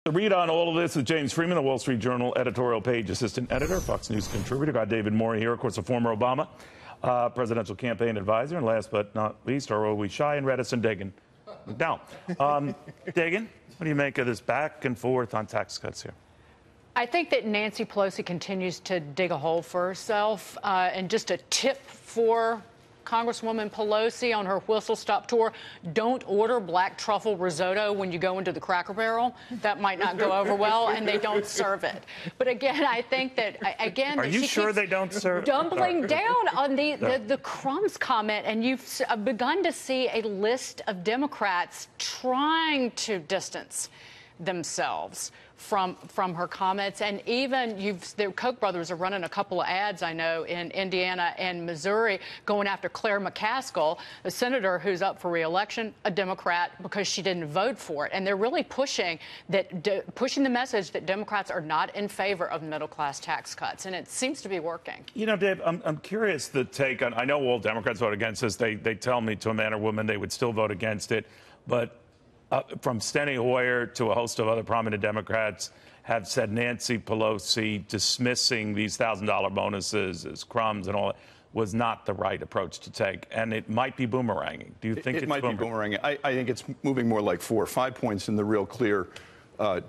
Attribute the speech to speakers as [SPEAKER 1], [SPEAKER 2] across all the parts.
[SPEAKER 1] The read on all of this is James Freeman, the Wall Street Journal editorial page assistant editor, Fox News contributor. Got David Morey here, of course, a former Obama presidential campaign advisor. And last but not least, our always shy and reticent Dagen McDowell. Dagen, what do you make of this back and forth on tax cuts here?
[SPEAKER 2] I think that Nancy Pelosi continues to dig a hole for herself. And just a tip for Congresswoman Pelosi on her whistle-stop tour: don't order black truffle risotto when you go into the Cracker Barrel. That might not go over well, and they don't serve it. But again, I think that, again,
[SPEAKER 1] are you sure they don't serve?
[SPEAKER 2] Doubling down on the crumbs comment, and you've begun to see a list of Democrats trying to distance themselves from her comments. And even the Koch brothers are running a couple of ads, I know, in Indiana and Missouri, going after Claire McCaskill, a senator who's up for re-election, a Democrat, because she didn't vote for it. And they're really pushing the message that Democrats are not in favor of middle-class tax cuts, and it seems to be working.
[SPEAKER 1] You know, Dave, I'm curious the take on, I know all Democrats vote against this. They tell me to a man or woman they would still vote against it, but from Steny Hoyer to a host of other prominent Democrats have said Nancy Pelosi dismissing these $1,000 bonuses as crumbs and all that was not the right approach to take, and it might be boomeranging. Do you think
[SPEAKER 3] it might be boomeranging? I think it's moving more like 4 or 5 points in the real clear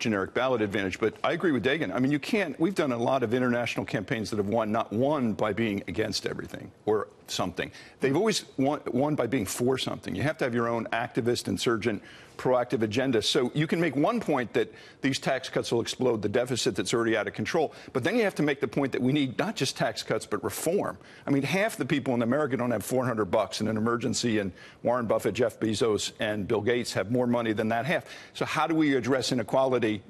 [SPEAKER 3] generic ballot advantage. But I agree with Dagen. I mean, you can't. We've done a lot of international campaigns that have not won by being against everything or something. They've always won by being for something. You have to have your own activist, insurgent, proactive agenda. So you can make one point that these tax cuts will explode the deficit that's already out of control. But then you have to make the point that we need not just tax cuts, but reform. I mean, half the people in America don't have $400 in an emergency, and Warren Buffett, Jeff Bezos, and Bill Gates have more money than that half. So how do we address inequality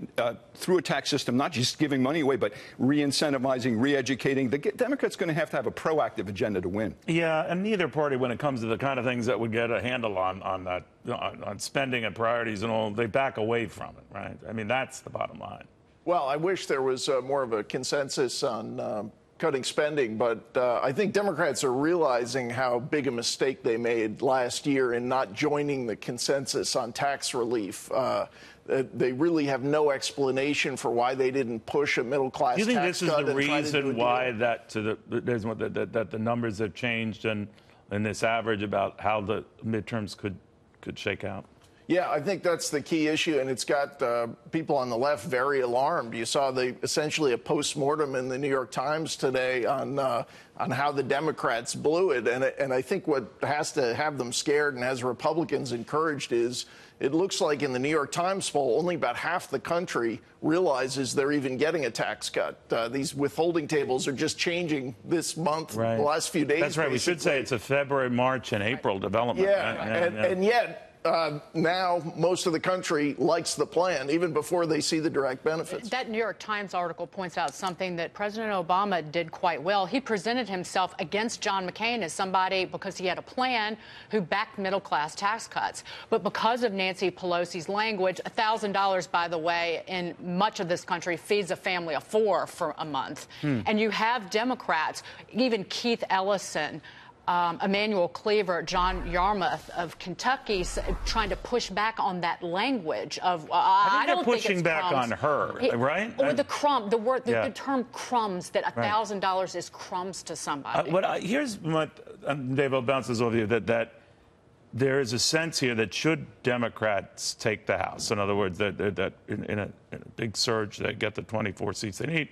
[SPEAKER 3] through a tax system, not just giving money away, but re-incentivizing, re-educating? The Democrats are going to have a proactive agenda to win.
[SPEAKER 1] Yeah, and neither party, when it comes to the kind of things that would get a handle on that, on spending and priorities and all, they back away from it, right? I mean, that's the bottom line.
[SPEAKER 4] Well, I wish there was more of a consensus on cutting spending, but I think Democrats are realizing how big a mistake they made last year in not joining the consensus on tax relief. They really have no explanation for why they didn't push a middle-class tax cut.
[SPEAKER 1] Do you think this is the reason why that the numbers have changed and this average about how the midterms could shake out?
[SPEAKER 4] Yeah, I think that's the key issue, and it's got people on the left very alarmed. You saw essentially a postmortem in the New York Times today on how the Democrats blew it, and I think what has to have them scared and has Republicans encouraged is it looks like in the New York Times poll, only about half the country realizes they're even getting a tax cut. These withholding tables are just changing this month,
[SPEAKER 1] right.
[SPEAKER 4] The last few days.
[SPEAKER 1] That's right.
[SPEAKER 4] Basically.
[SPEAKER 1] We should say it's a February, March, and April development.
[SPEAKER 4] Yeah, right? And yet now most of the country likes the plan, even before they see the direct benefits.
[SPEAKER 2] That New York Times article points out something that President Obama did quite well. He presented himself against John McCain as somebody, because he had a plan, who backed middle-class tax cuts. But because of Nancy Pelosi's language, $1,000, by the way, in much of this country feeds a family of 4 for a month. And you have Democrats, even Keith Ellison, Emanuel Cleaver, John Yarmouth of Kentucky, trying to push back on that language of
[SPEAKER 1] I don't think pushing back
[SPEAKER 2] crumbs.
[SPEAKER 1] On her, right?
[SPEAKER 2] Or the crumb, the term crumbs, that $1,000 is crumbs to somebody.
[SPEAKER 1] Here's what Dave, I'll bounce this over you, that there is a sense here that should Democrats take the House, in other words, that in a big surge they get the 24 seats they need,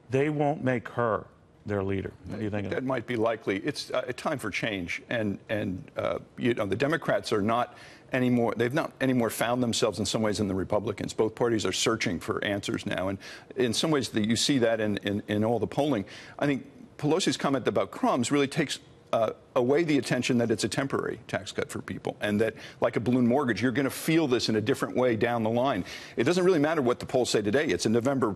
[SPEAKER 1] they won't make her their leader. What do you think?
[SPEAKER 3] That might be likely. It's a time for change, and you know, the Democrats are not anymore. They've not anymore found themselves in some ways in the Republicans. Both parties are searching for answers now, and in some ways you see that in all the polling. I think Pelosi's comment about crumbs really takes away the attention that it's a temporary tax cut for people, and that, like a balloon mortgage, you're going to feel this in a different way down the line. It doesn't really matter what the polls say today. It's a November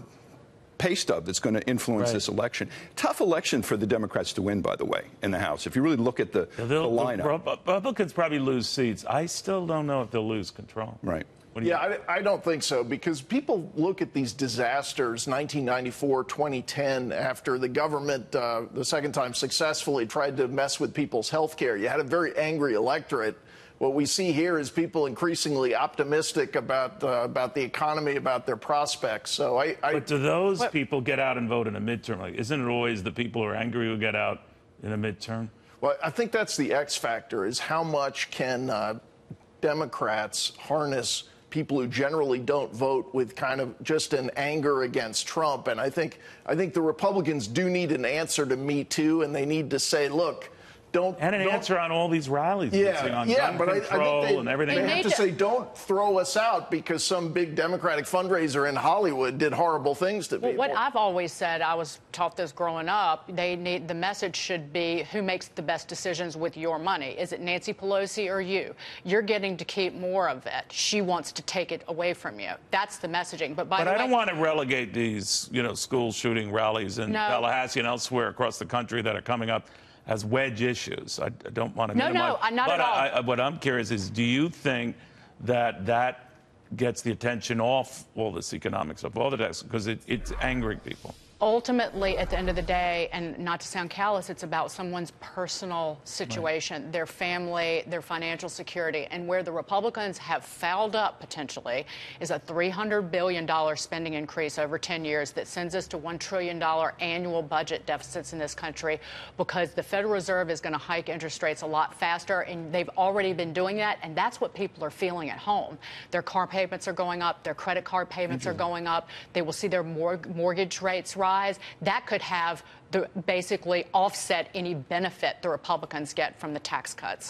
[SPEAKER 3] pay stub that's going to influence this election. Tough election for the Democrats to win, by the way, in the House. If you really look at the lineup.
[SPEAKER 1] Republicans probably lose seats. I still don't know if they'll lose control.
[SPEAKER 3] Right.
[SPEAKER 4] Yeah, I don't think so, because people look at these disasters, 1994, 2010, after the government, the second time successfully tried to mess with people's health care. You had a very angry electorate what we see here is people increasingly optimistic about the economy, about their prospects. So
[SPEAKER 1] But do those people get out and vote in a midterm? Like, isn't it always the people who are angry who get out in a midterm?
[SPEAKER 4] Well, I think that's the X factor, is how much can Democrats harness people who generally don't vote with kind of just an anger against Trump. And I think the Republicans do need an answer to Me Too, and they need to say, look, don't
[SPEAKER 1] answer on all these rallies. On gun
[SPEAKER 4] but
[SPEAKER 1] control
[SPEAKER 4] I think
[SPEAKER 1] and everything.
[SPEAKER 4] They have to say, don't throw us out because some big Democratic fundraiser in Hollywood did horrible things to people.
[SPEAKER 2] What I've always said, I was taught this growing up, the message should be who makes the best decisions with your money. Is it Nancy Pelosi or you? You're getting to keep more of it. She wants to take it away from you. That's the messaging. But
[SPEAKER 1] I don't want to relegate these, school shooting rallies in Tallahassee and elsewhere across the country that are coming up as wedge issues. I don't want to minimize.
[SPEAKER 2] No, not at all.
[SPEAKER 1] What I'm curious is, do you think that gets the attention off all this economic stuff, all the tax, because it's angering people?
[SPEAKER 2] Ultimately, at the end of the day, and not to sound callous, it's about someone's personal situation, their family, their financial security. And where the Republicans have fouled up, potentially, is a $300 billion spending increase over 10 years that sends us to $1 trillion annual budget deficits in this country, because the Federal Reserve is going to hike interest rates a lot faster, and they've already been doing that, and that's what people are feeling at home. Their car payments are going up, their credit card payments are going up, they will see their mortgage rates rise. That could have basically offset any benefit the Republicans get from the tax cuts.